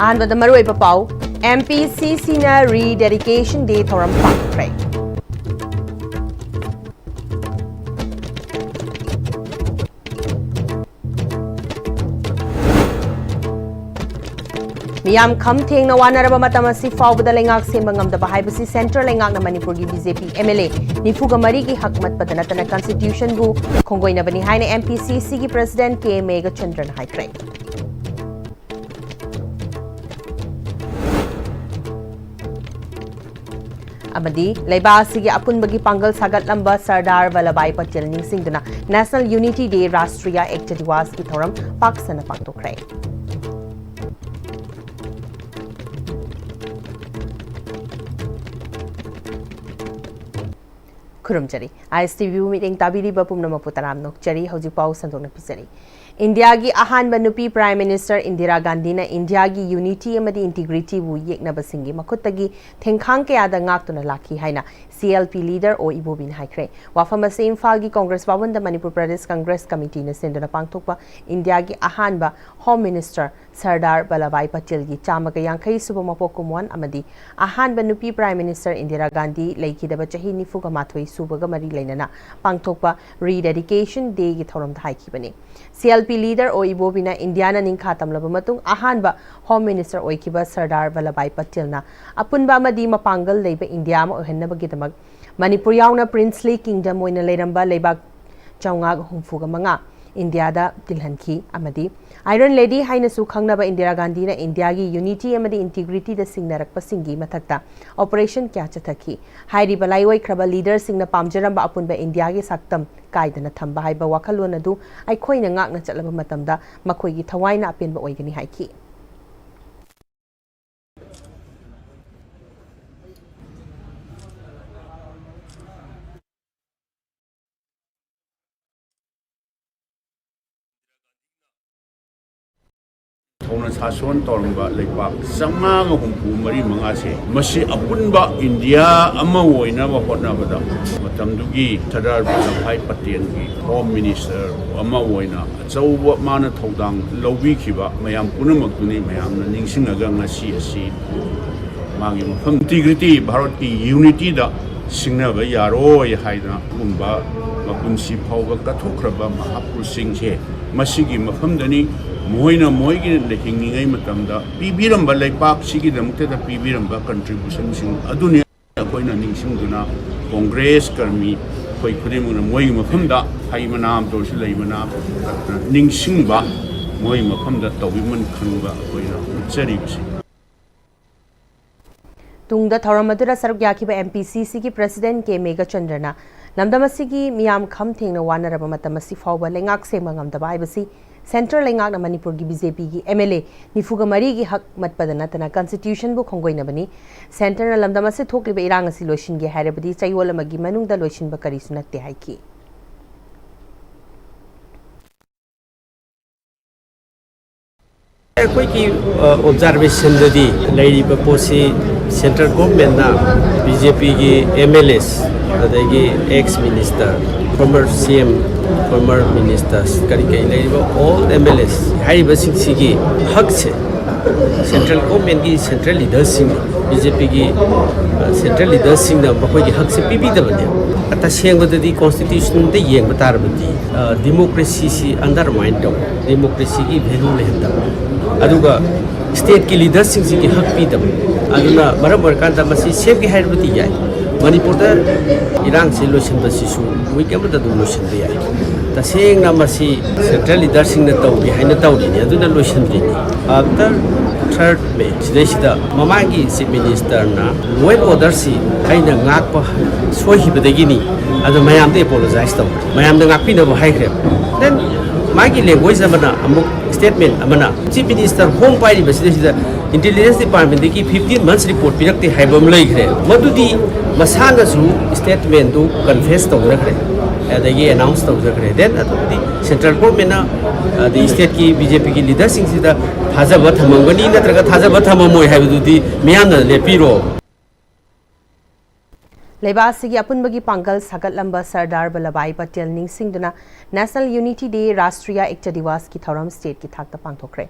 ꯑꯍꯥꯟꯕꯗ ꯃꯔꯨꯑꯣꯏꯕ ꯄꯥꯎ MPCCꯅ ꯔꯤꯗꯦꯗꯤꯀꯦꯁꯟ ꯗꯦ ꯊꯧꯔꯝ ꯄꯥꯡꯊꯣꯛꯈ꯭ꯔꯦ꯫ ꯃꯤꯌꯥꯝ ꯈꯝ ꯊꯦꯡꯅ ꯋꯥꯅꯔꯕ ꯃꯇꯝ ꯑꯁꯤ ꯐꯥꯎꯕꯗ ꯂꯩꯉꯥꯛ ꯁꯦꯝꯕ ꯉꯝꯗꯕ ꯍꯥꯏꯕꯁꯤ ꯁꯦꯟꯇ꯭ꯔꯦꯜ ꯂꯩꯉꯥꯛꯅ ꯃꯅꯤꯄꯨꯔꯒꯤ BJP MLA 94ꯒꯤ ꯍꯛ ꯃꯠꯄꯗ ꯅꯠꯇꯅ ꯀꯟꯁꯇꯤꯇ꯭ꯌꯨꯁꯟꯕꯨ ꯈꯣꯡꯒꯣꯏꯅꯕꯅꯤ ꯍꯥꯏꯅ MPCCꯒꯤ ꯄ꯭ꯔꯦꯁꯤꯗꯦꯟꯠ K.Megachandranna ꯍꯥꯏꯈ꯭ꯔꯦ꯫ ꯑꯃꯗꯤ ꯂꯩꯕꯥꯛ ꯑꯁꯤꯒꯤ ꯑꯄꯨꯟꯕꯒꯤ ꯄꯥꯡꯒꯜ ꯁꯥꯒꯠꯂꯝꯕ ꯁꯔꯗꯥꯔ ꯚꯜꯂꯚꯚꯥꯏ ꯄꯇꯦꯜ ꯅꯤꯡꯁꯤꯡꯗꯨꯅ ꯅꯦꯁꯅꯦꯜ ꯌꯨꯅꯤꯇꯤ ꯗꯦ ꯔꯥꯁꯇ꯭ꯔꯤꯌꯥ ꯑꯦꯛꯇ ꯗꯤꯋꯥꯁꯀꯤ ꯊꯧꯔꯝ ꯄꯥꯛ ꯁꯟꯅ ꯄꯥꯡꯊꯣꯛꯈ꯭ꯔꯦ꯫ खुरुमचरी ISTV मीटिंग ताबीरीबा पुमनमपु तराम नोकचरी हौजिक पाउ संदोकना पिजरी। इंडिया की अहानबा नुपी प्राइम मिनिस्टर इंदिरा गांधी ने इंडिया की यूनिटी अमदी इंटीग्रिटी बु येकनबसिंगी मखुत्तगी थेंखांग कयादा ngaktuna लाखी हाइना CLP लीडर ओ इबोबिन हाइख्रे। वाफम असे इम्फाल की कांग्रेस भवन मणिपुर प्रदेश कांग्रेस कमिटी ने सेंदुना पांगथोकपा इंडिया की अहानबा होम मिनिस्टर सरदार वल्लभभाई पटेल की चामगा यांखई सुबह मपोक कुमवन अमदी अहानबा नुपी प्राइम मिनिस्टर इंदिरा गांधी लेखिदबा चही 94 सुबगा मरी लेनना पांगथोकपा रीडेडिकेशन डे की थौरम हाइखिबने। CLP लीडर ओ इबोबिना India निंखा तमलब मतुंग अहानबा home minister ओइखिबा Sardar Vallabhbhai पटेलना अपुनबा अमदी मपांगल लेबा इंडिया अमा ओहन्नबगिदमक मणिपुर यावना प्रिंसली किंगडम ओइना लेरंबा लेबाक 465 इंडियादा तिलहनखी अमदी आयरन लेडी हाइनसु खंगनबा इंदिरा गांधी ने इंडिया की यूनिटी अमदी इंटीग्रिटी द सिंगनरकपसिंगी मथक्ता ऑपरेशन क्या चथखी हाइरिबा लाइवैख्रबा लीडर सिंगना पामजरंबा अपुनबा इंडिया की सक्तम कायदना थंबा हाइबा वाखलोन अदु आइखोइना ngakna चलबा मतमदा मखोइगी थवाइना अपेनबा ओइगनी हाइखी। सासन तौरंबा लेपाक संगांग हुंफु मरी मंगा से मसी अपुनबा इंडिया अमा ओइनाबा होटनाबदा मतमदुगी सरदार वल्लभभाई पटेल की होम मिनिस्टर अमा ओइना अचौबा माना थौदांग लौबिखिबा मयाम पुनमकतुनि मयामना निंगसिंगगा ngasi asi मागी मफम इंटीग्रिटी भारत की यूनिटी दा सिंगनबा यारोय हाइना गुंबा मपुनसी फावबा कथोख्रबा महापुरुषसिंग से मसीगी मफमदनी मोइना मोइगी हिंगिंगै मतमदा पीबीरंबा लेपाक सिगिदमते पीबीरंबा कंट्रीब्यूशन सिंग अदुनि अखोइना निंगसिंगदुना कांग्रेस कर्मी खोइ खुदिमुना मोइगी मफमदा हाइमनाम तोरसु लैमनाम निंगसिंगबा मोइ मफमदा तौबिमन खंगबा अखोइना उच्चरिबसि। तुंगदा थौरम अदुरा सरुक याखिबा MPCC की प्रेसिडेंट K.Megachandranna लमदम असिगी मियाम खम थेंगना वानरबा मतम असि फावबा लेंगाक सेंबा ngamdaba हाइबसि सेंट्रल लेंगाक मणिपुर की BJP की MLA 94 की हक मतपद नतना कॉन्स्टिट्यूशन बु खोंगोइनबनी सेंटर लमदम असे थोकलिबा इरांग असि लोइसिनगे हाइरबदी चयोल अमगी मनुंगदा लोइसिनबा करिसु नत्ते हाइकी। कोई की ऑब्जर्वेशन ददी लेरिबा पोसी सेंट्रल गवर्नमेंट ना BJP की MLAs अदगी ex minister former CM former ministers करी कई लेरिबा ऑल MLAs हाइबा सिंगसिगी हक से सेंट्रल गवर्नमेंट की सेंट्रल लीडर्स सिंग BJP की सेंट्रल लीडर्स सिंग ना मखोई की हक से पीबीदबने अता सेंगबददी कॉन्स्टिट्यूशन दे येंग बतारबदी डेमोक्रेसी सी अंडरमाइन तौ डेमोक्रेसी की वैल्यू लेहंदा अदुगा स्टेट की लीडर्स सिंग की हक पीदब अदुना मरम बरकांदा मसी सेफ की हाइरबदी याय मणिपुर दा इरांग से लोशन बसिसु वीकेम दा दु लोशन दे याय तसेंगना मसी सेंट्रल लीडर्स सिंग ना तौगी हाइना तौदिनी अदुना लोशन दे आफ्टर थर्ड में सिदेसिदा ममांगी चीफ मिनिस्टर ना लॉ एंड ऑर्डर सी हाइना ngakpa सोहिबदगिनी अदु मयाम दे अपोलोजाइज तौ मयाम दा ngakपिनबो हाइख्रे देन मागी लैंग्वेज अमना अमुक स्टेटमेंट अमना चीफ मिनिस्टर होम पाइरी बसिदा इंटेलिजेंस डिपार्टमेंट की 15 मंथ्स रिपोर्ट पिरक्ते हाइबम लैख्रे मदुदी मसानसु स्टेटमेंट दु कन्फेस तौरख्रे अदगी अनाउंस तौरख्रे देन अदुदी सेंट्रल गवर्नमेंट ना द स्टेट की BJP की लीडर सिंग सिदा थाजबा थमंगनी नत्रगा थाजबा थममोय हाइबदुदी मियामना लेपिरो। लेबासिगी अपुनबगी पांगल सागतलंबा सरदार वल्लभभाई पटेल निंगसिंगदुना National Unity Day Rashtriya Ekta दिवस की थौरम स्टेट की थाकता पांगथोखरे।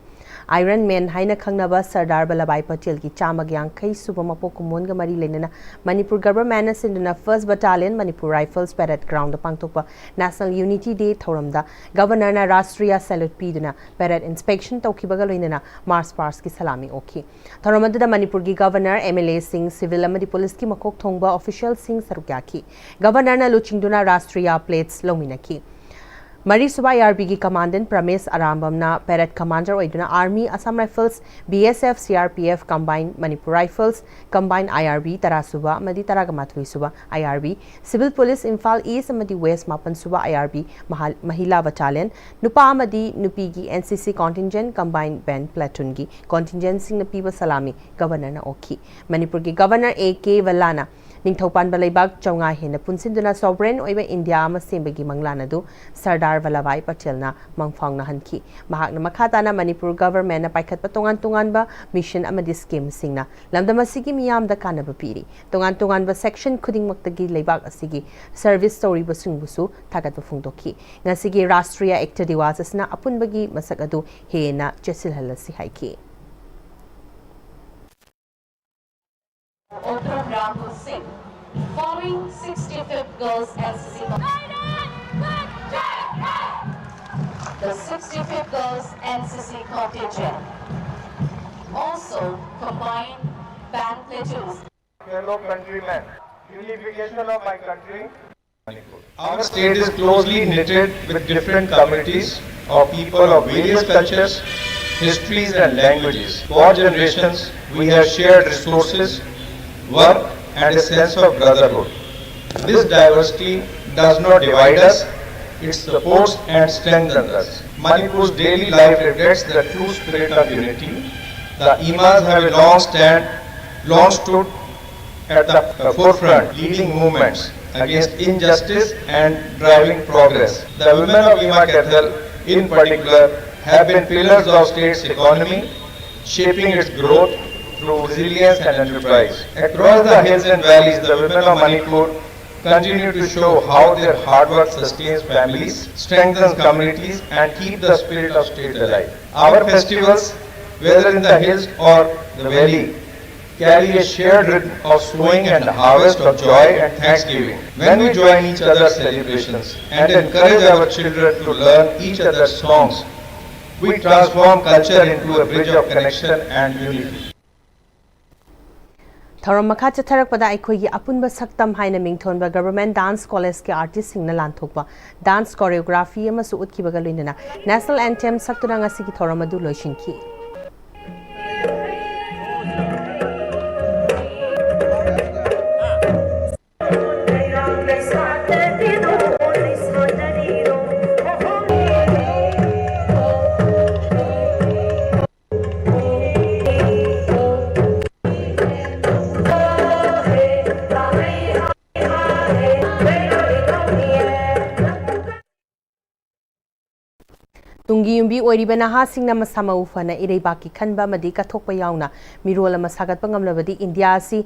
Iron Man haina khangnaba Sardar Vallabhbhai Patel ki chamag yankai suba mapok kumon ga mari lenana Manipur government na sinduna 1st Battalion Manipur Rifles Parade Ground pangtokpa National Unity Day thoramda Governor na Rashtriya Salute piduna parade inspection tawkibaga loinana Mars Pars ki salami okhi thoramada Manipur gi Governor MLA Singh Civil amadi Police ki makok thongba official Singh sarukyaki Governor na luchingduna Rashtriya plates lominaki Mari Suba IRB ki Commandant Pramesh Arambamna Parade Commander oiduna Army Assam Rifles BSF CRPF Combined Manipur Rifles Combined IRB Tarasuba amadi Taragamathui Suba IRB Civil Police Imphal East amadi West Mapan Suba IRB Mahila Battalion Nupa amadi Nupi ki NCC Contingent Combined Band Platoon ki Contingent Sing Napiba Salami Governor na Okhi Manipur ki Governor AK Vallana Ningthaupan Balaibak Chaunga Hena Punsinduna Sovereign Oiba India ama sembagi manglana du Sardar Vallabhbhai Patel na mangfang na hanki mahak na makata na Manipur government na paikat patungan-tungan ba mission amadi scheme singna lamdam asigi miyam da kanaba piri tungan-tungan ba section khuding maktagi leibak asigi service story ba sungbusu thagat ba phungdoki ngasigi Rashtriya Ekta Diwas asna apunbagi masak adu hena chesilhalasi haiki Rahul Singh, following 65th Girls NCC. The 65th Girls NCC contingent also combined band platoons. Fellow countrymen, unification of my country. Our state is closely knitted with different communities of people of various cultures, histories and languages. For generations, we have shared resources, work and a sense of brotherhood. This diversity does not divide us, it supports and strengthens us. Manipur's daily life reflects the true spirit of unity. The Imams have long stood at the forefront, leading movements against injustice and driving progress. The women of Ima Cathal, in particular, have been pillars of state's economy, shaping its growth through resilience and enterprise. Across the hills and valleys, the women of Manipur continue to show how their hard work sustains families, strengthens communities, and keep the spirit of state alive. Our festivals, whether in the hills or the valley, carry a shared rhythm of sowing and harvest of joy and thanksgiving. When we join each other's celebrations and encourage our children to learn each other's songs, we transform culture into a bridge of connection and unity. Thoram makha chatharakpada aikhoigi apunba saktam haina mingthonba government dance college ke artist singna lanthokpa dance choreography amasu utkibaga loinana national anthem saktuna ngasi ki thoram adu loishinki Tungi yumbi oiriba naha singna masama ufana ireibaki khanba madi kathokpa yauna mirol ama sagatpa ngamlabadi India si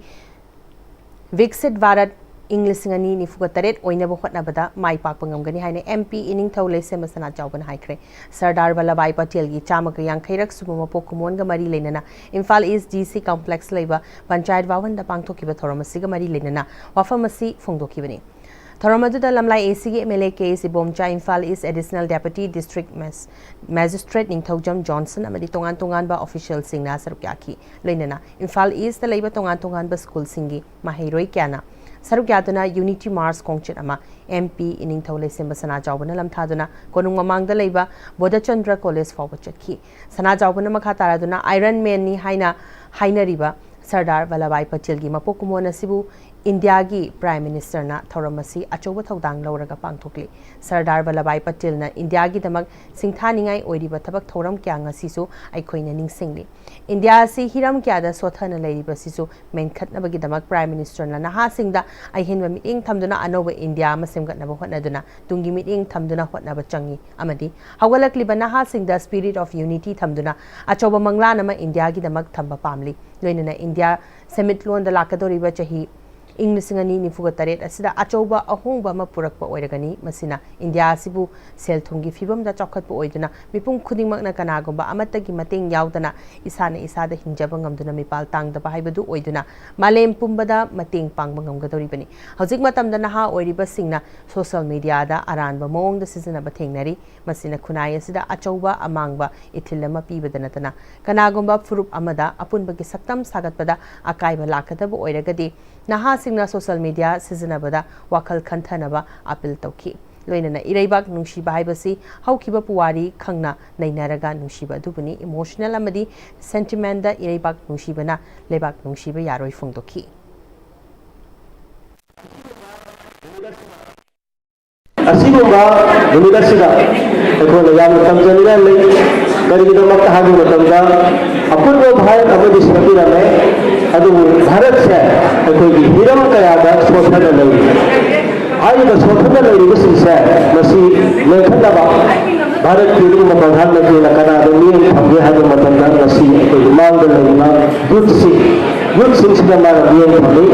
Viksit Bharat English ngani ni fugataret oinaba hotnabada mai pakpa ngamgani haine MP ining thaule semasana chawban haikre Sardar Vallabhbhai Patel gi chamaka yankhairak subama pokumon ga mari lenana Imphal East DC complex leiba panchayat vawan da pangthokiba thoramasiga mari lenana wafamasi phongdokibani Thoramadu Lamlai ACG MLA case Bomcha Imphal East Additional Deputy District Magistrate Ningthaujam Johnson amadi tongan ba official sing na sarukyaki loinana Imphal East da leiba tongan ba school singi mahairoi kyana sarukyaduna Unity Mars Kongchet ama MP ining thaule semba sana jawbana lamthaduna konung mamang da leiba Bodachandra College forward chatki sana jawbana makha taraduna Iron Man ni haina riba Sardar Vallabhbhai Patel gi mapokumona sibu India gi Prime Minister na thoramasi achoba thodang lauraga pangthokli Sardar Vallabhbhai Patel na India gi damak singthaningai oiriba thabak thoram kya ngasi su aikhoina ningsingli India si hiram kya da sothana leiriba sisu menkhatna bagi damak Prime Minister na naha singda aihenba meeting thamduna anoba India ma semgatna ba hotnaduna tungi meeting thamduna hotna ba changi amadi hawalakli ba naha singda spirit of unity thamduna achoba manglana ma India gi damak thamba pamli loinana India summit lon da lakadori ba chahi ꯏꯪ 1948 ꯑꯁꯤꯗ ꯑꯆꯧꯕ ꯑꯍꯣꯡꯕ ꯑꯃ ꯄꯨꯔꯛꯄ ꯑꯣꯏꯔꯒꯅꯤ ꯃꯁꯤꯅ India ꯑꯁꯤꯕꯨ ꯁꯦꯜ ꯊꯨꯝꯒꯤ ꯐꯤꯕꯝꯗ ꯆꯥꯎꯈꯠꯄ ꯑꯣꯏꯗꯨꯅ ꯃꯤꯄꯨꯝ ꯈꯨꯗꯤꯡꯃꯛꯅ ꯀꯅꯥꯒꯨꯝꯕ ꯑꯃꯠꯇꯒꯤ ꯃꯇꯦꯡ ꯌꯥꯎꯗꯅ ꯏꯁꯥꯅ ꯏꯁꯥꯗ ꯍꯤꯡꯖꯕ ꯉꯝꯗꯨꯅ ꯃꯤꯄꯥꯜ ꯇꯥꯡꯗꯕ ꯍꯥꯏꯕꯗꯨ ꯑꯣꯏꯗꯨꯅ ꯃꯥꯂꯦꯝ ꯄꯨꯝꯕꯗ ꯃꯇꯦꯡ ꯄꯥꯡꯕ ꯉꯝꯒꯗꯧꯔꯤꯕꯅꯤ ꯍꯧꯖꯤꯛ ꯃꯇꯝꯗ ꯅꯍꯥ ꯑꯣꯏꯔꯤꯕꯁꯤꯡꯅ ꯁꯣꯁꯤꯌꯦꯜ ꯃꯤडियाꯗ ꯑꯔꯥꯟꯕ ꯃꯑꯣꯡꯗ ꯁꯤꯖꯤꯟꯅꯕ ꯊꯦꯡꯅꯔꯤ ꯃꯁꯤꯅ ꯈꯨꯟꯅꯥꯏ ꯑꯁꯤꯗ ꯑꯆꯧꯕ ꯑꯃꯥꯡꯕ ꯏꯊꯤꯜ ꯑꯃ ꯄꯤꯕꯗ ꯅꯠꯇꯅ ꯀꯅꯥꯒꯨꯝꯕ ꯐꯨꯔꯨꯞ ꯑꯃꯗ ꯑꯄꯨꯟꯕꯒꯤ ꯁꯛꯇꯝ ꯁꯥꯒꯠꯄꯗ ꯑꯀꯥꯏꯕ ꯂꯥꯛꯀꯗꯕ ꯑꯣꯏꯔꯒꯗꯤ ꯅꯍꯥꯁꯤꯡꯅ ꯁꯣꯁꯤꯌꯦꯜ ꯃꯤडिया सिजनबदा वाखल खंथनबा अपील तौखी लोइनना इरैबाक नुंशिबा हाइबसी हौखिबा पुवारी खंगना नैनारगा नुंशिबा दुबुनी इमोशनल अमदी सेंटिमेंट दा इरैबाक नुंशिबना लेबाक नुंशिबा यारोय फोंदोखी असिगुंबा नुमिदासिदा एखोना याम तमजनिना ले करिगिदमक हागु मतमदा अपुर्व भारत अमदी सबिरमे अदु भारत से एखोगी हिरम कयादा सोथन लई आइबा सोथन लई बिसिसे मसी लेखनबा भारत की रूम प्रधानमंत्री लकना दुनिया थगे हागु मतमदा मसी एखोगी मांग लईना युद्ध सिंह मार दिए थगे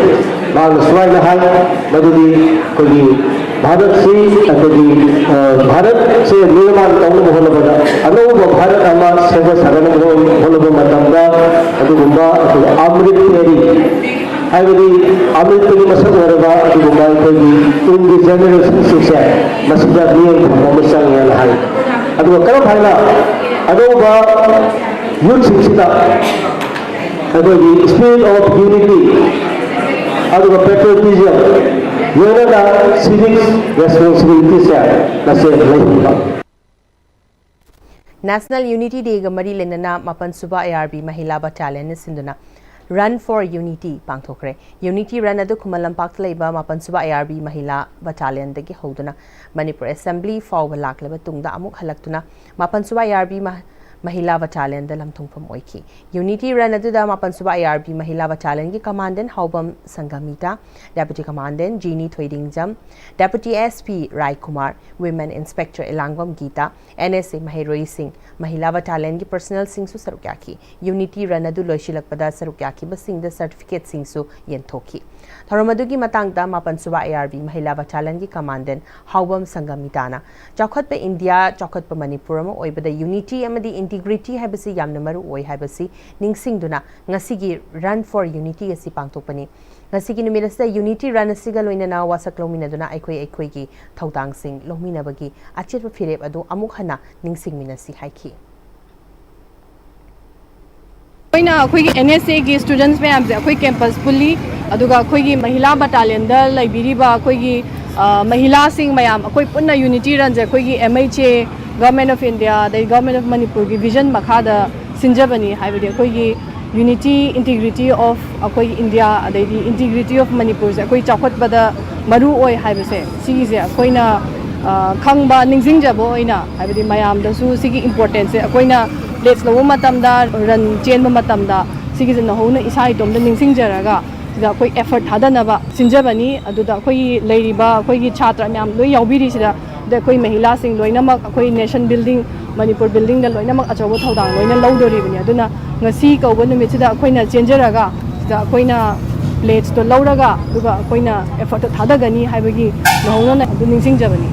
मांग स्वाय हाय मदुदी कोगी भारत से भारत से निर्माण तौन होलबदा अनौब भारत अमा सेवा सगन होलब मतमदा अदुगुंबा अमृत तेरी हाइबदी अमृत तेरी मसक होरबा अदुगुंबा कोगी उनकी जनरेशन से मसदा नियम ममसंग याल हाय अदुगुंबा करम हायना अनौबा यूथ सिंसिदा अदुगी स्पिरिट ऑफ यूनिटी अदुगुंबा पेट्रियटिज्म योना civic responsibilities nase laiba National Unity Day ga mari lenana mapan suba ARB Mahila Battalion sinduna Run for Unity pangthokre Unity Run adu Khumalam Pak leiba mapan suba ARB Mahila Battalion dagi hoduna Manipur Assembly fawba lakleba tungda amuk halaktuna mapan suba ARB Mahila Battalion da lamthungpham oiki Unity Run aduda mapan suba ARB Mahila Battalion ki commandant Haubam Sangamita Deputy Commandant Jeannie Thoidingjam Deputy SP Rai Kumar Women Inspector Elangwam Geeta NSA Mahiroi Singh Mahila Battalion ki personnel sing su sarukyaki Unity Run adu loishilakpada sarukyaki basing da certificate sing su yenthoki Tharamadu ki matangda mapan suba ARB Mahila Battalion ki commandant Haubam Sangamita na Chakhatpa India Chakhatpa Manipur ma oibada Unity amadi integrity haibasi yamna maru oi haibasi ningsingduna ngasigi Run for Unity asi pangtokpani ngasigi numirasda Unity Run asiga loinana wasak lominaduna aikoi gi thaudang sing lominabagi achitpa fireb adu amuk hana ningsingminasi haiki कोइना अखोई NSA की students में हमसे अखोई campus पुली अदुगा अखोई की महिला battalion the लाइब्रेरीबा अखोई की महिला सिंह मयाम अखोई पुन्ना यूनिटी रन जे अखोई की MHA गवर्नमेंट ऑफ इंडिया द गवर्नमेंट ऑफ मणिपुर की विजन मखादा सिंजबनी हाइबदि अखोई की यूनिटी इंटीग्रिटी ऑफ अखोई इंडिया अदैदि इंटीग्रिटी ऑफ मणिपुर से अखोई चाखतबदा मरु ओय हाइबसे सिगिसे अखोइना खंगबा निंजिंगजबो ओइना हाइबदि मयाम दसु सिगी इंपोर्टेंस से अखोइना लेट्स लो मतमदा रन चेन मतमदा सिगी जन होना इसा इतोम द निंसिंगजरगा सिदा कोई एफर्ट थादनबा सिंजबनी अदुदा कोई लेरिबा कोई छात्र म्याम लोय यावबिरि सिदा द कोई महिला सिंग लोइनमक कोई नेशन बिल्डिंग मणिपुर बिल्डिंग द लोइनमक अचौबो थौदांग लोइना लौदोरिबनि अदुना ngasi कौबो numitida अखोइना चेंजरगा सिदा अखोइना प्लेट्स तो लौरगा दुगा अखोइना एफर्ट थादगनी हाइबगी नहोना अदु निंसिंगजबनी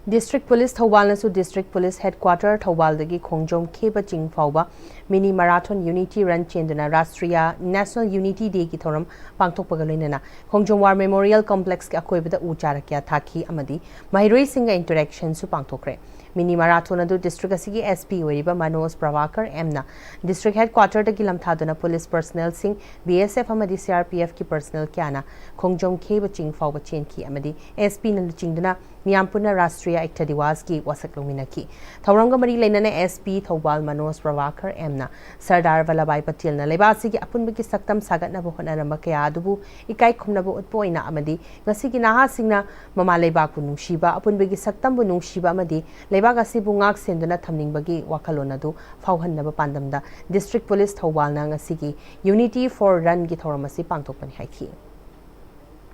District Police Thawal nasu District Police Headquarter Thawal dagi Khongjom Kheba Ching Fawba Mini Marathon Unity Run Chendana Rastriya National Unity Day ki thoram pangthokpaga loinana Khongjom War Memorial Complex ki akoibada u charakya thaki amadi Mahiroi Singha interaction su pangthokre Mini Marathon adu district asigi SP oiriba Manoj Pravakar Mna District Headquarter dagi lamthaduna police personnel sing BSF amadi CRPF ki personnel kyana Khongjom Kheba Ching Fawba chen ki amadi SP na chingduna Miyampuna Rastriya Ekta Diwas ki wasak luminaki Thawranga mari lainana SP Thawbal Manoj Pravakar Mna Sardar Vallabhai Patel na lebasi ki apunbi ki saktam sagat na buhona ramba kaya adubu ikai khumna bu utpo ina amadi ngasi ki naha singna mama leba ku nungshiba apunbi ki saktam bu nungshiba amadi leba gasi bu ngak senduna thamning bagi wakalona du phawhan na ba pandamda District Police Thawbal na ngasi ki Unity for Run ki thoramasi pangtokpani haiki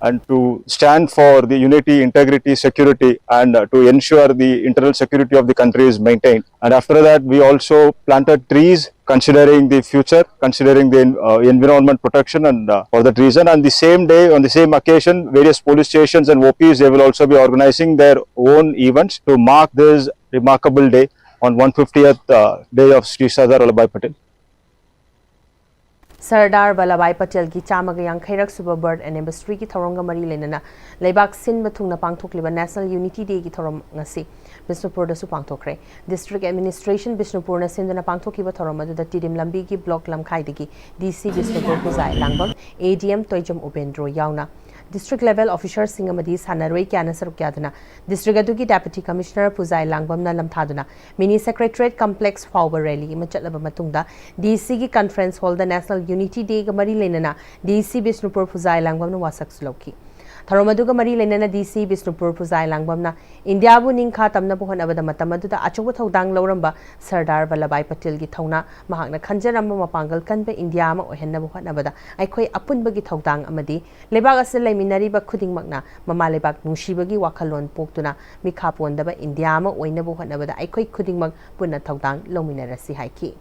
and to stand for the unity, integrity, security, and to ensure the internal security of the country is maintained. And after that, we also planted trees considering the future, considering the environment protection, and for that reason. And the same day, on the same occasion, various police stations and OPs, they will also be organizing their own events to mark this remarkable day on 150th day of Sri Sardar Vallabhbhai Patel. Sardar Vallabhbhai Patel ki chamaga yankairak suba bird anniversary ki thoronga mari lenana leibak sin bathungna pangthokliba National Unity Day ki thorom ngasi Bishnupur da su pangthokre. District Administration Bishnupur na sindana pangthokiba thorom adu da Tirim Lambi ki block lamkhai dagi DC Bishnupur Puzai Langbam ADM Toijam Upendro yauna District level officers singamadi sanaroi kyana saruk kyaduna District adugi Deputy Commissioner Puzai Langbam na lamthaduna Mini Secretariat Complex Power Rally machatlaba matungda DC ki Conference Hall da National Unity Day ga mari lenana DC Bishnupur Puzai Langbam na wasak sulauki Tharomaduga mari lenana DC Bishnupur Puzai Langbam na India bu ningkha tamna bu honabada matamadu da achoba thodang loramba Sardar Vallabhbhai Patel gi thona mahakna khanjaramba mapangal kanbe India ma ohenna bu honabada aikhoi apunba gi thodang amadi lebak asel laiminari ba khuding makna mama lebak nungsiba gi wakhalon poktuna mikha pondaba India ma oina bu honabada aikhoi khuding mak punna thodang lominarasi haiki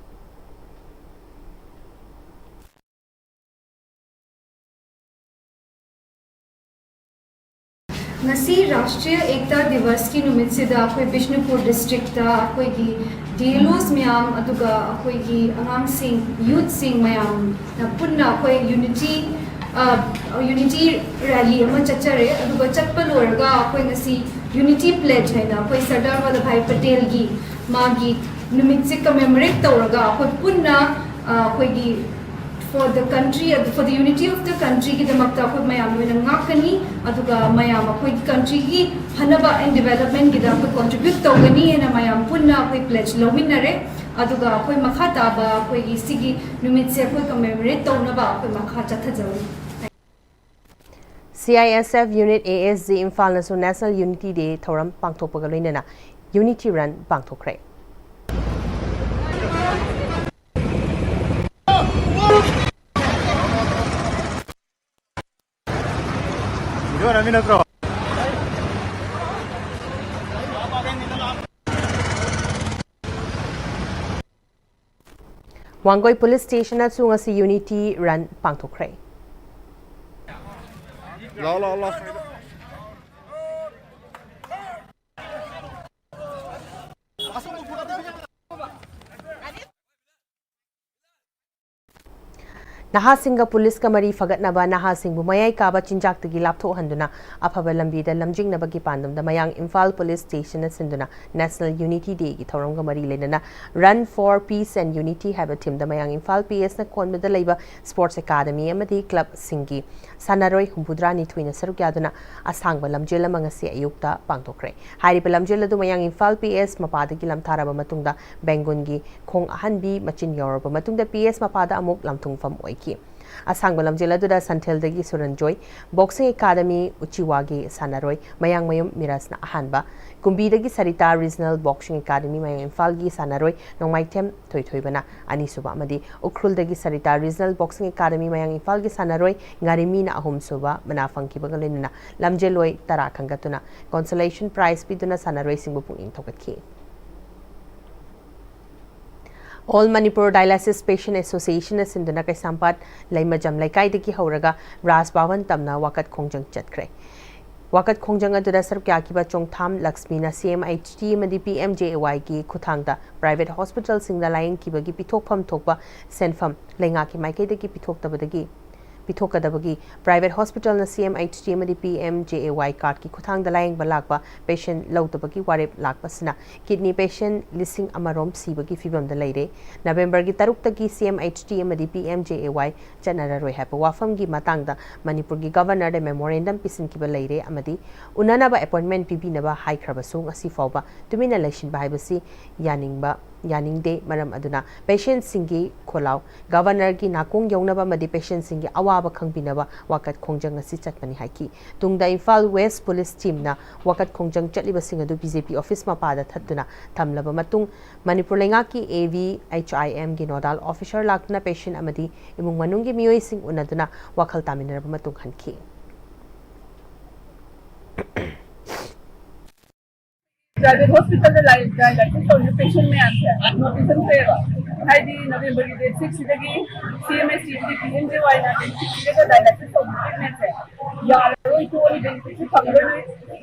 ngasi rashtriya ekta divas ki numit se da koi Bishnupur district da koi gi DLOs myam aduga koi gi angang sing youth sing myam na punna koi unity rally ama chachare aduga chatpa lorga koi ngasi unity pledge hai na koi Sardar Vallabhbhai Patel gi magi numit se commemorate tawraga koi punna koi gi for the country, for the unity of the country ki damakta koi mayam loina ngakani aduga mayam koi country ki hanaba and development ki da koi contribute tawgani ena mayam punna koi pledge lominare aduga koi makha taba koi gi sigi numit se koi commemorate tawnaba koi makha chathajawi CISF Unit ASZ Imphal nasu National Unity Day thoram pangthokpaga loinana Unity Run pangthokre Wangoi Police Station at Sungasi Unity Run pangthokre. Nahasinga Police Kamari Fagatnaba Nahasingbu Mayai Kaba Chinjak Tigi Laptho Handuna Apaba Lambi the Lamjing Nabagi Pandam the Mayang Imphal Police Station at Sinduna National Unity Day Gitaronga Mari Lenana Run for Peace and Unity have a team the Mayang Imphal PS na Kon with the Labour Sports Academy Amadi Club Singi Sanaroi Humbudrani Twina Sarukyaduna Asangba Lamjela Mangasi Ayukta Pangtokre Hari Balamjela do Mayang Imphal PS Mapada Gilam Taraba Matunda Bengungi Kong Ahanbi Machin Yoruba Matunda PS Mapada Amuk Lamtung from Oik Asangba Lamjela Duda Santel Degi Suranjoy, Boxing Academy Uchiwagi Sanaroi, Mayang Mayum Mirasna Ahanba, Kumbi Degi Sarita Regional Boxing Academy Mayang Falgi Sanaroi, Nongmaitem Toitoibana, Anisuba Madi, Ukrul Degi Sarita Regional Boxing Academy Mayang Falgi Sanaroi, Ngarimina Ahum Suba, Manafanki Bagalina, Lamjeloi Tarakangatuna, Consolation Prize Biduna Sanaroi Singapung in Tokaki. All Manipur Dialysis Patient Association is in the Nakaisampat, Laimajam Laikai Diki Horaga, Ras Bawan Tamna, Wakat Kongjang Chatkre. Wakat Kongjanga to the Sarkakiba Chong Tam, Laxmina, CMHT, Madi PMJAY ki Kutangda, private hospital sing the Lion Kibagi Pitokpam Tokba, Senfam, Langaki Maike Diki Pitok Tabadagi. Pitoka Dabagi, private hospital na CMHT Madi PMJAY card ki Kutang the Lying Balakba, patient low tabaki warip lakbasna, kidney patient listing amarom sibagi fibam the lady, November Gitarukta ki CMHT Madi PMJAY, Janara Rehab, Wafam gi Matangda, Manipur gi Governor the memorandum pisin kiba lady Amadi, Unanaba appointment Pibinaba High Krabasung Asifoba, Tumina election Bibasi, Yaningba. Yaning de Maram Aduna, patient singi Kolau, Governor gi Nakung Yonaba Madi patient singi Awaba Kangbinaba, Wakat Kongjang Sichat Mani Haki, Tungda Imphal West Police Team na Wakat Kongjang Chatliba Singadu BJP Office Mapada Tatuna, Tamlaba Matung, Manipur Lengaki AVHIM gi Nodal Officer Lakna patient Amadi, Imung Manungi Mioy Sing Unaduna, Wakal Taminaba Matung Hanki. Private hospital the life patient में आते notification करेगा Heidi नवंबर की date 6 तक CMS PMJY ना देखिएगा dialysis तो treatment है यार कोई कोई बेनिफिट फंक्शन है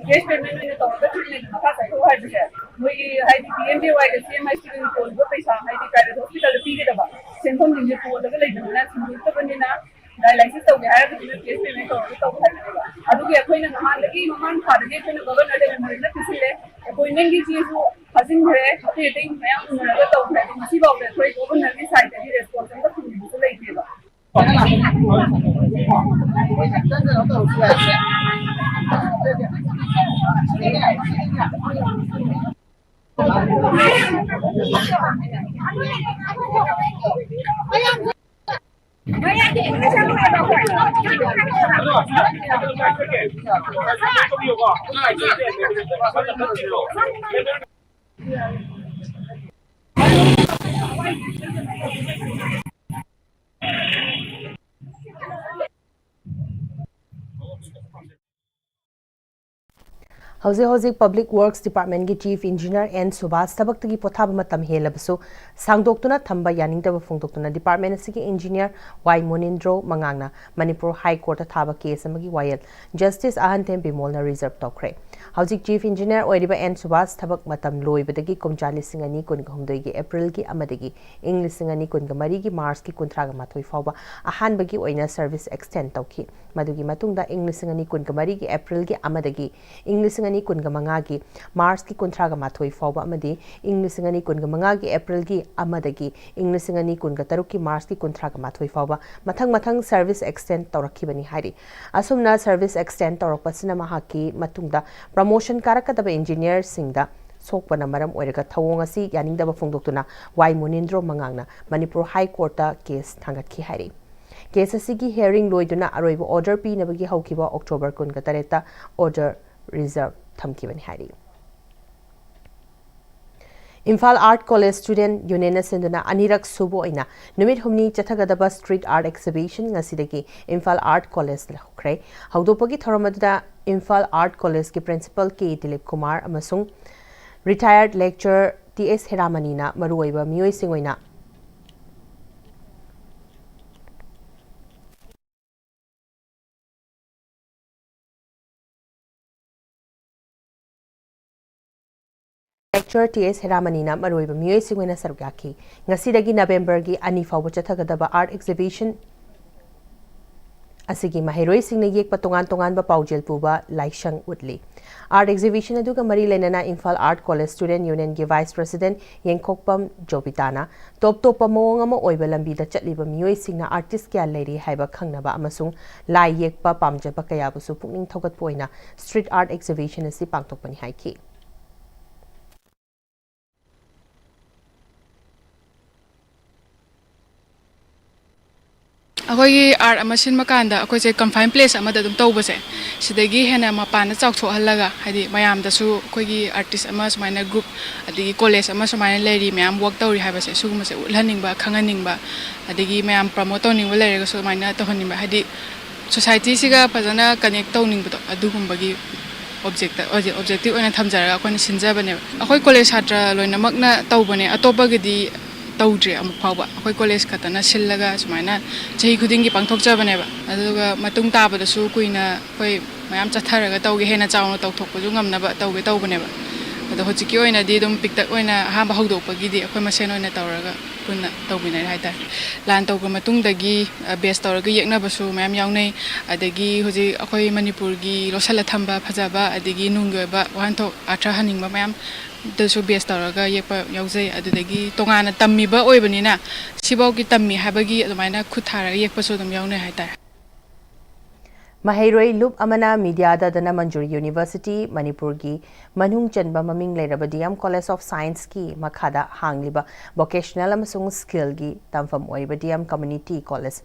केस पेमेंट में तो ट्रीटमेंट का तो हाइडी है वही हाइडी PMJY के CMS की रिपोर्ट वो पैसा हाइडी प्राइवेट हॉस्पिटल पी के दबा सेंट्रल में रिपोर्ट लगा लेकिन ना सिंपल तो बने ना डायलिसिस तो गया है तो केस पेमेंट तो हाइडी अदुगी अखोइना नहालगी ममान फादगे कोई गवर्नर दे मेमोरी पिसले appointment की चीज वो हजिंग है अपडेटिंग मैं उन्होंने तो है मसी बात है कोई गवर्नर की साइड से रिस्पांस का तो लेकेगा Houzik Public Works Department ki Chief Engineer N Subhas tabak tagi pothaba matam helabasu sangdoktuna thamba yaningtaba phongdoktuna Department asigi Engineer Y Monindro Mangangna Manipur High Court thaba case amagi wayel Justice Ahan Tempi Molna reserve tokre Houzik Chief Engineer oiriba N Subhas tabak matam loibadagi kumjali singani kun gahumdoi gi April gi amadagi English singani kun gamari gi March ki kuntraga mathoi fawba ahan bagi oina service extend tawki madugi matungda English singani kun gamari gi April gi amadagi English singani kun gamangagi March ki kuntraga mathoi fawba amadi English singani kun gamangagi April gi amadagi English singani kun gataruk ki March ki kuntraga mathoi fawba mathang service extend tawrakhibani hari asumna service extend tawrakpasina mahaki matungda promotion karakadaba engineer singda sokpana maram oiraga thawong asi yaningdaba phongdoktuna Y Monindro Mangangna Manipur High Court ta case thangatkhi hari case asigi hearing loiduna aroiba order pi nabagi haukiba October kun gatareta order reserve thamkibani hari Imphal Art College Student Union Sinduna Anirak Subo ina Numit Humni Chathagadaba Street Art Exhibition ngasidagi Imphal Art College lakhre Haudopagi Thoramadda Imphal Art College ki Principal K Dilip Kumar amasung Retired Lecturer T.S. Heramanina Maruiba Miyoi Singoina Lecturer T.S. Heramanina Maruiba Miyoi Singoina Sarugaki ngasidagi November gi ani fawba chathagadaba art exhibition asigi mahiroi singna yekpa tongan ba paujel puba laishang utli art exhibition aduga mari lenana Imphal Art College Student Union gi Vice President Yengkokpam Jobitana top mawong ama oiba lambi da chatliba miyoi singna artist kya leiri haiba khangnaba amasung lai yekpa pamjaba kayabu su pukning thogat poina street art exhibition asi pangtokpani haiki अखोई art अमा सिन मकांदा अखोई से confine place अमा the दुम तौबसे सिदगी हेना मपान चाउथो हल्लगा हादि मयाम दसु अखोई artist अमा सुमाइना group अदि कॉलेज अमा सुमाइना लेरी मयाम वर्क तौरी हाबसे सुगुमसे उलहनिंगबा खंगनिंगबा अदि मयाम प्रमोट तौनिंगबा लेरेगा सुमाइना तौहनिंगबा हादि सोसाइटी सिगा फजना कनेक्ट तौनिंगबतो अदुगुमबगी ऑब्जेक्टिव ओना थमजरगा अखोई सिनजबने अखोई कॉलेज छात्र लोइनमकना तौबने अतोपगदी तौद्रे अमुक फावबा अखोई कॉलेज खतना सिल्लगा सुमाइना चही खुदिंगी पांथोकजबनेबा अदुगा मतुंग ताबदसु कुइना अखोई मयाम चथरगा तौगे हेना चावनो तौथोकपजु ngamnaba तौगे तौबनेबा अदो होजिकी ओइनादि दुम पिक्तक ओइना हाबा हौदोकपगिदि अखोई मसेन ओइना तौरगा पुन्ना तौबिनाय हाइता लान तौगा मतुंगदगी बेस तौरगा येकनाबसु मयाम याउनै अदगी होजि अखोई मणिपुरगी लोसला थंबा फजाबा अदगी नुंगबा वाहनथोक आथ्रा हनिंगबा मयाम दसु बेस तौरगा येकपा याउजै अदुदगी तोंगाना तम्मिबा ओइबनिना सिबावगी तम्मी हाबगी अदुमाइना खुथारा येकपसु दम याउनै हाइता Mahiroi Loop Amana Media Dana Manjuri University Manipur gi Manung Chanba Maming Leraba DM College of Science ki Makhada Hangliba Vocational Amasung Skill gi Tamfam Oiba DM Community College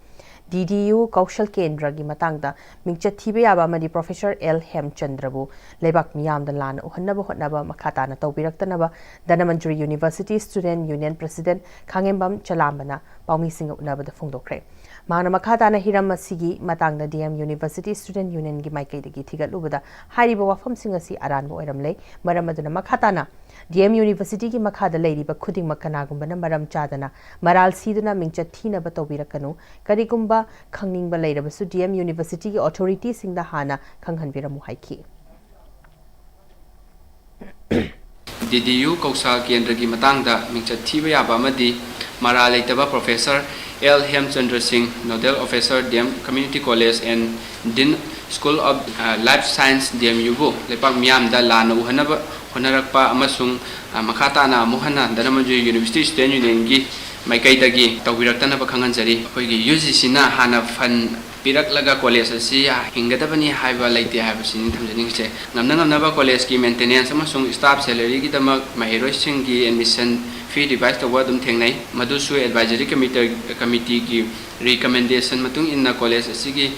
DDU Kaushal Kendra gi Matangda Mingcha Thibe Aba Madi Professor L. Hem Chandrabu Lebak Miyam the Lan Uhanaba Hotnaba Makatana Taubiraktanaba Dana Manjuri University Student Union President Kangembam Chalambana Paumi Singh Unaba the Fungdokre ꯃꯥꯅ ꯃꯈꯥ ꯇꯥꯅ ꯍꯤꯔꯝ ꯑꯁꯤꯒꯤ ꯃꯇꯥꯡꯗ DM university student ꯌꯨꯅꯤꯌꯟꯒꯤ ꯃꯥꯏꯀꯩꯗꯒꯤ ꯊꯤꯒꯠꯂꯨꯕꯗ ꯍꯥꯏꯔꯤꯕ ꯋꯥꯐꯝꯁꯤꯡ ꯑꯁꯤ ꯑꯔꯥꯟꯕ ꯑꯣꯏꯔꯝꯂꯦ ꯃꯔꯝ ꯑꯗꯨꯅ ꯃꯈꯥ ꯇꯥꯅ DM ꯌꯨꯅꯤꯚꯔꯁꯤꯇꯤꯒꯤ ꯃꯈꯥꯗ ꯂꯩꯔꯤꯕ ꯈꯨꯗꯤꯡꯃꯛ ꯀꯅꯥꯒꯨꯝꯕꯅ ꯃꯔꯝ ꯆꯥꯗꯅ ꯃꯔꯥꯜ ꯁꯤꯗꯨꯅ ꯃꯤꯡꯆꯠ ꯊꯤꯅꯕ ꯇꯧꯕꯤꯔꯛꯀꯅꯨ ꯀꯔꯤꯒꯨꯝꯕ ꯈꯪꯅꯤꯡꯕ ꯂꯩꯔꯕꯁꯨ DM ꯌꯨꯅꯤꯚꯔꯁꯤꯇꯤꯒꯤ ꯑꯣꯊꯣꯔꯤꯇꯤꯁꯤꯡꯗ ꯍꯥꯟꯅ ꯈꯪꯍꯟꯕꯤꯔꯝꯃꯨ ꯍꯥꯏꯈꯤ DDU Kausal Kendragi Matangda Mingchat Thiba Yaba Amadi Mara Leitaba Professor L. Hemchandra Singh, Nodal Officer DM Community College and Dean School of Life Science DMU Lepak Miamda Lana Uhanaba Honarakpa Amasung Makatana Mohana Danamaju University Student Union Gi Maikaitagi Tawiratana Bakanganjari Hogi Yuzisina Hana Fan Pirak Laga College si Hingadabani Haiba Laiti Habasin Tamjaningse Namnaba College ki maintenance Amasung staff salary Gidama Mahiro Singi admission fee device the word Tengnai Madusu Advisory Committee ki recommendation Matung in the college Sigi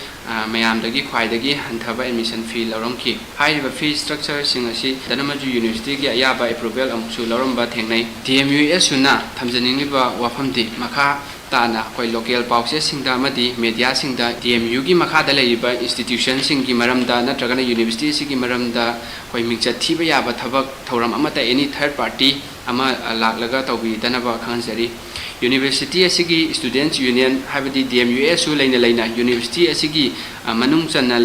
Mayam Dagi Kwaidagi and Taba admission fee Laronki. High fee structure Singasi Danamaju University Yaba approval Amsu Loromba Tengnai DMU Suna Tamjaniniba Wafamdi Maka Tana Koi local boxes Singda Madi media Singda DMU gi Makada Laiba institution Singi Maramda Natragana University Sigi Maramda Koi Mixta Tiba Yaba Tabak Toram Amata any third party Ama Laglaga Tobi Danaba Kansari University Asigi Students Union Habidi DMU Su Laina Laina University Asigi Manung Sana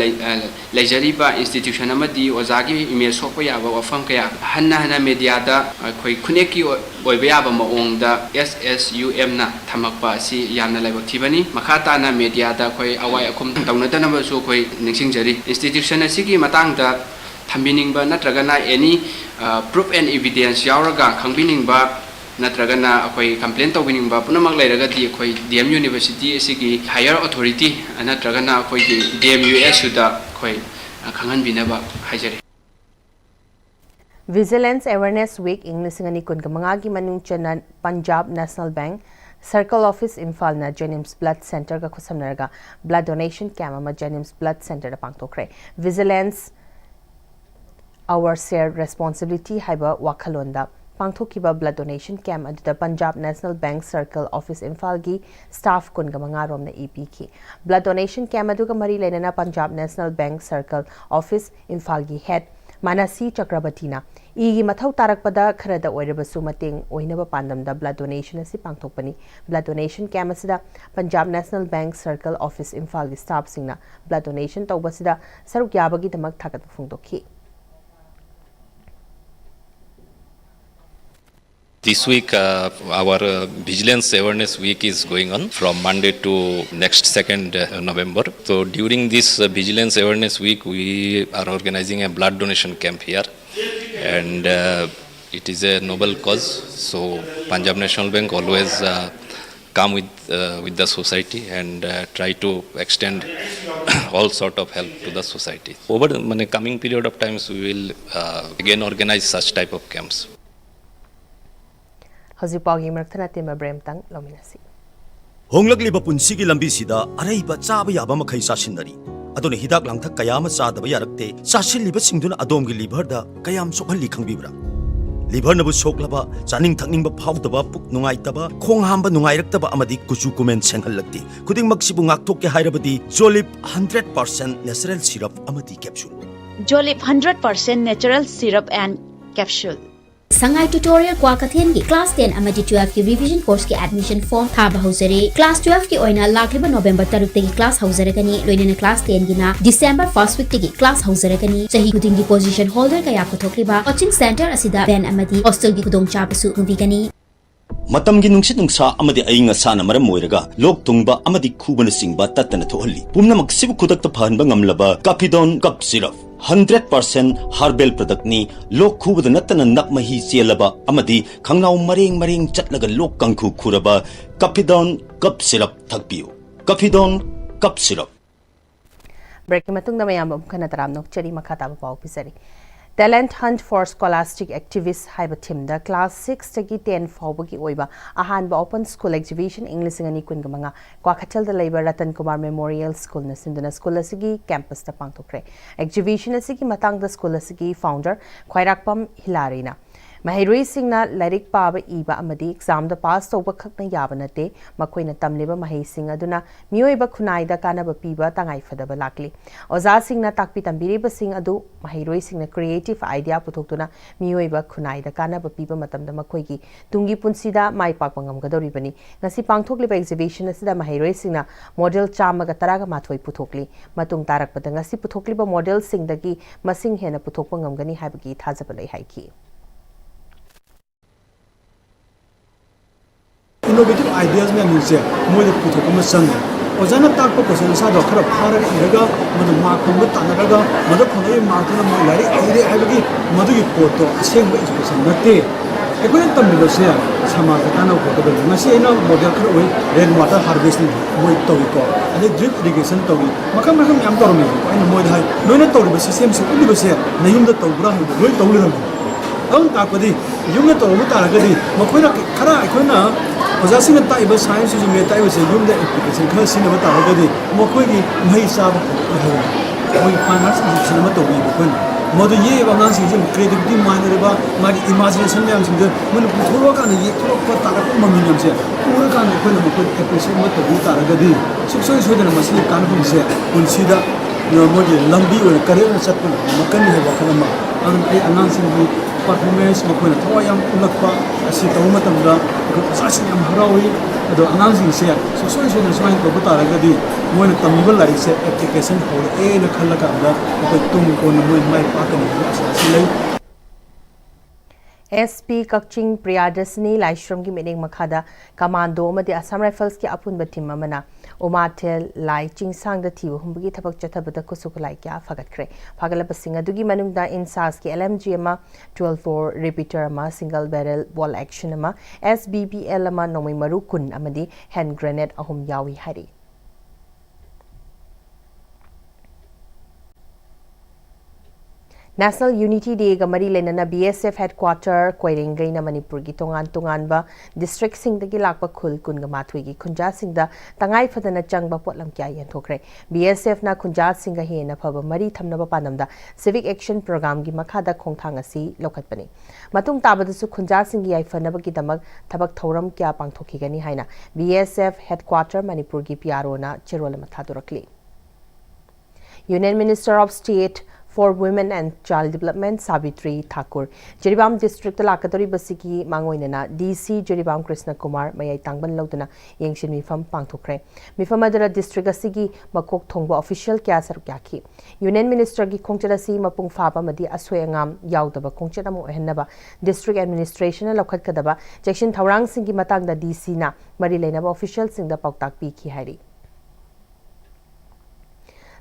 Lajariba Institution Amadi Ozagi Email Sopo Yaba Wafam Kaya Hana Media da Koi Kuneki Boyaba Maong da SSUM na Tamakpa si Yana Labotibani Makata na Media da Koi Awai Akum Taunatana So Koi Nixing Jari Institution Asigi Matang da Tambining ba natragana any proof and evidence yauraga kangbining ba natragana akoi complaint tawbining ba punamak lairaga di akoi DM University asigi higher authority natragana akoi DMUS suda akoi khangan binaba haijari Vigilance Awareness Week English ngani kun gamangagi manung chana Punjab National Bank Circle Office Imphal na Jenims Blood Center ga khusamnarga blood donation camp ama Jenims Blood Center da pangtokre Vigilance Our Shared Responsibility haiba wakhalonda pangthokiba blood donation camp aduda Punjab National Bank Circle Office Imphal gi staff kun gamanga rom na EPK blood donation camp aduga mari lenana Punjab National Bank Circle Office Imphal gi head Manasi Chakrabatina igi mathau tarakpada kharada oirabasu mateng oinaba pandamda blood donation asi pangthokpani blood donation camp asida Punjab National Bank Circle Office Imphal gi staff singna blood donation tawbasida saruk yabagi damak thakat phungdokhi This week, our Vigilance Awareness Week is going on from Monday to next 2nd November. So during this Vigilance Awareness Week, we are organizing a blood donation camp here. And it is a noble cause. So Punjab National Bank always come with the society and try to extend all sort of help to the society. Over the coming period of times, we will again organize such type of camps. Hozipagi Mertana Tima Bremtang Lominasi. Honglakliba punsigi lambisida araiba chaba yaba makhai sasindari aduna hidak langthak kayama chadaba yarakte sasiliba singduna adomgi liver da kayam sokhalli khangbibra liver nabu soklaba chaning thakningba phawdaba puk nungaitaba khong hamba nungairaktaba amadi kuchu kumen senghallakti kuding maksibu ngakthok ke hairabadi Jolip 100% natural syrup amadi capsule Jolip 100% natural syrup and capsule Sangai tutorial kwa kathen ki class 10 amadi 12 ki revision course ki admission form thaba hausare class 12 ki oina lakliba November 3 tagi class hausare kani loinena class 10 gina December 1st week tagi class hausare kani sahi kuding ki position holder kaya puthokliba coaching center asida ben amadi hostel ki kudong chapasu ngigani Matamgi nungsit nungsa amadi ainga sana maram moiraga lok tungba amadi khubana singba tatana thohalli pumna maksibu khudakta phanba ngamlaba Capidon cup syrup 100% herbal product ni lok khubada natana nakmahi chelaba amadi khangnau mareng chatlaga lok kangkhu khuraba Capidon cup syrup thakpiu Capidon cup syrup Break matung na mayam kana taram nok chari makhata ba pau pisari Talent Hunt for Scholastic Activists haiba team da class 6 tagi 10 fawbagi oiba ahan ba open school exhibition English ngani kun gamanga Kwakhatel da leiba Ratan Kumar Memorial School na sinduna school asigi campus ta pangtokre exhibition asigi matang da school asigi founder Khwairakpam Hilarina Mahiroi-singna lairik paba iba amadi exam da pass tawba khakna yaba nate makoina tamleba mahei-sing aduna mioiba khunai da kanaba piba tangai fadaba lakli oza-singna takpi tambiriba sing adu mahiroi-singna creative idea puthokduna mioiba khunai da kanaba piba matamda makoigi tungi punsida mai pakpa ngamgadoribani ngasi pangthokliba exhibition asida mahiroi-singna model chamaga taraga mathoi puthokli matung tarakpada ngasi puthokliba model singdagi masing hena puthokpa ngamgani haibagi thajaba lai haiki innovative ideas में मुझे मोइद पुथोक में संग ओजाना ताक को question सादो खरा फारक Irga मदु mark को तानरगा मदु खोने मार्क ना मोइ लारी आइरे आइबगी मदु की फोटो असेंग एजुकेशन नते एकोन तमिबसे समाज ताना फोटो बे ngasi ena model खरा ओइ रेन वाटर हार्वेस्टिंग मोइ तोइ को अदे ड्रिप इरिगेशन तोइ मखम मखम याम तोरमी आइन मोइ हाय नोइना तोरिबे सिस्टम से उलिबसे नयुमदा तोबरा होइ तोलिरम अउन ताकदी युमना तोरम तारगदी मखोइना खरा आइखोना ओजासिंग ताइब साइंस जो मे ताइब से युम द एप्लीकेशन खर सिन बता रगदी मखोइगी मही साब मोइ फाइनेंस एजुकेशन म तोबी बखन मदु ये बंगांग सिंग जिम क्रिएटिविटी माइंड रेबा मागी इमेजिनेशन में सिंग मन पुथोरो कान ये थोक प तारा को ममी नम से पूरा कान कोन मको एप्लीकेशन म तोबी तारगदी सुसोय सोदन मसि कान हुन से उनसिदा मोदि लंबी और करियर सतपन मकन है बखन म अदम ए अनांग सिंग परफॉर्मेंस मखोइना थवा याम उलक्पा असि तौ मतमदा सासिन याम हरावी अदो अनांग से सोसोय सोना स्वाइन को बतारगदी मोइना तमिबल लाइक से एप्लीकेशन हो ए न खलका दा को तुम को मोइ माइ पाकन असासि लै SP Kakching Priyadasini Laishram ki mening makhada commando amadi Assam Rifles ki apunba team amana Omatel Lai Chingsang da thibu humbagi thabak chathabada kusukulai kya fagatkre phagalaba singa dugi manungda insas ki LMG ama 12-4 repeater ama single barrel ball action ama SBBL ama nomai maru kun amadi hand grenade ahum yawi hari National Unity Day ga mari lenana BSF headquarter Koirengai na Manipur gi tongan ba district sing dagi lakpa khul kun ga mathui gi khunja sing da tangai phadana changba potlam kya yan thokre BSF na khunja sing ga he na phaba mari thamna ba panam da civic action program gi makha da khongthang asi lokhat pani matung tabada su khunja sing gi yaifana ba gi damak thabak thoram kya pangthokhi gani haina BSF headquarter Manipur gi PRO na cherola matha durakli Union Minister of State for Women and Child Development Savitri Thakur Jiribam District Lakatori Basiki Mangoinana DC Jiribam Krishna Kumar Mayai Tangban Lautuna Yengshin Mifam Pangthokre Mifamadara District Asigi Makok Thongba official kya sarukyaki Union Minister gi Khongcharasi Mapung Faba Madi Aswengam Yaudaba Khongcharamu Henaba District Administration Lokhat Kadaba Jekshin Thaurang Singi Matangda DC na Mari Lenaba official Singda Pautak Pi Ki Hari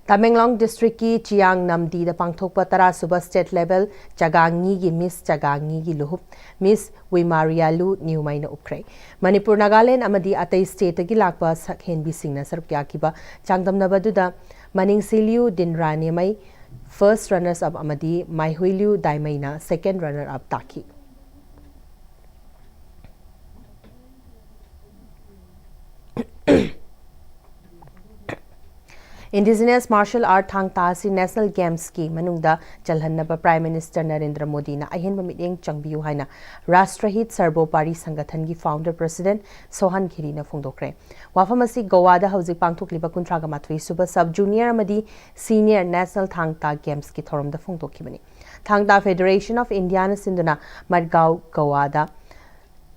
Tamenglong District ki Chiang Namdi da Pangthokpa Tara Suba State Level Chagangi gi Miss Chagangi gi Luhup Miss Wimarialu Newmai na Upkrai Manipur Nagaland amadi atai state gi lakpa sakhen bi singna sarpya kiba changdam nabaduda Maning Siliu Dinrani mai first runners up amadi Maihuiliu Daimaina second runner up taki Indigenous Martial Art Thang Tasi National Games ki manungda chalhannaba Prime Minister Narendra Modi na ahin mamideng changbiu haina Rashtrahit Sarbopari Sangathan gi founder president Sohan Giri na phongdokre wafamasi Goa da hauzik pangthokliba kuntraga mathwi suba sub junior amadi senior National Thang Ta Games ki thorom da phongdokhibani Thang Ta Federation of India na sinduna Margao Goa da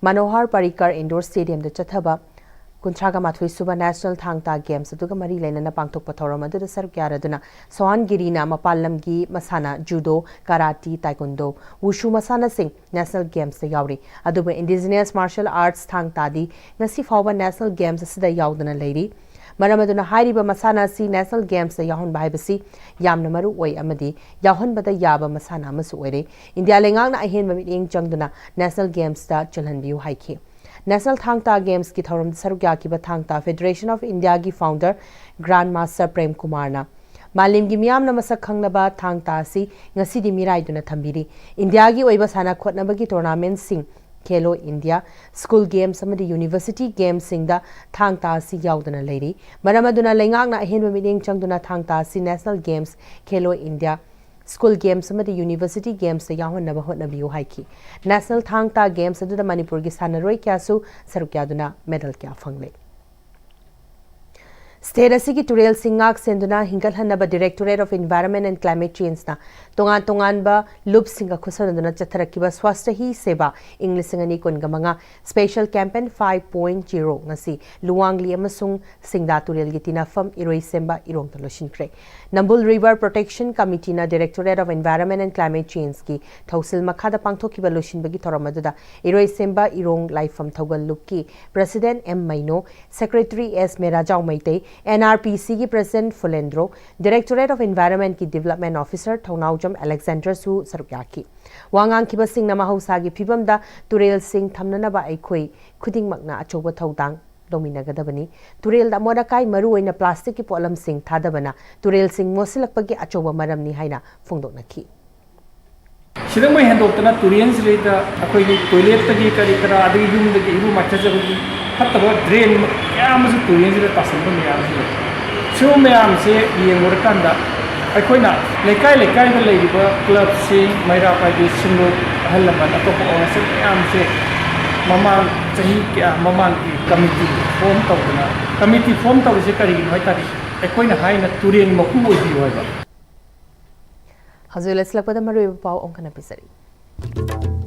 Manohar Parikar Indoor Stadium da chathaba Kuntraga Mathwi Suba National Thangta Games Aduga Mari Lenana Pangtok Pathoram Adu Sarukyaraduna Sohan Girina Mapalamgi Masana Judo Karate Taekwondo Wushu Masana Singh National Games da Yauri Aduba Indigenous Martial Arts Thangta di Ngasi Fawba National Games asida yaudana leiri Maramaduna Hairiba Masana si National Games da yahon bahibasi Yamna Maru Oi Amadi Yahon Bada Yaba Masana Masu Oire India Lengang na ahin mamit changduna National Games da Chalhan Biu Haiki National Thangta Games ki thoram sarugya ki ba Thangta Federation of India ki founder Grandmaster Prem Kumar na Malim gi miyam na masak khangna ba Thangta si ngasi di mirai duna thambiri India gi oiba sana khotna ba ki tournament sing Khelo India School Games amadi University Games singda Thangta si yaudana leiri maramaduna lengak na ahin ba miding changduna Thangta si National Games Khelo India school games अमदी university games यावनब होटनबियु हाइकी national Thang-Ta games अदुदा मणिपुर की सानरोय क्यासु सरुक यादुना मेडल क्या फंगले स्टेट असिगी तुरेल सिंगाक सेंदुना हिंगलहनब directorate of environment and climate change ना तोंगान तोंगानबा लुप सिंगा खुसरदुना चथरकिबा स्वास्थ्य ही सेवा इंग्लिसिंगनी कुनगमंगा special campaign 5.0 ngasi luwangli amasung singda turel gi tinafam iroi semba irong talosinkhre nambul river protection committee na directorate of environment and climate change ki thausil makhada pangthokiba losinbagi thoramadada iroi semba irong laifam thogal lukki president M Maino secretary S Merajau Maitei NRPC की president फुलेंद्रो directorate of environment की development officer Thounaojam Alexander सु सरुक्याकी वांगांग की busing नमहौसा की फिबम दा तुरेल सिंग थमननबा अखोई खुदिंगमकना अचौबा थौदांग दोमिनगदबनी तुरेल दा मोदकाई मरु ओइना plastic की pollen सिंग थादबना तुरेल सिंग मोसिलकपगी अचौबा मरमनी हाइना फोंदोकनखी सिदंग मै हेंदोक्तना तुरेल सिलेदा अखोई टॉयलेट तगी करी करा अदगी यूम दगी इरु मचजबगी फतब ड्रेन यामसु तुरेल सिले तासंब मयाम सिले सो मयाम से येंगोरकांदा अखोइना लेकाय लेकाय दा लेरिबा क्लब सिंग मैरा पाइदि सिंगो हलमन अतोप ओनसे मयाम से ममांग चही क्या ममांग की कमिटी फॉर्म तौदना कमिटी फॉर्म तौसे करी हाइतारी अखोइना हाइना तुरेल मकु ओइबि होइबा हजूल इस्लापदा मरुब पाव ओंकना पिसरी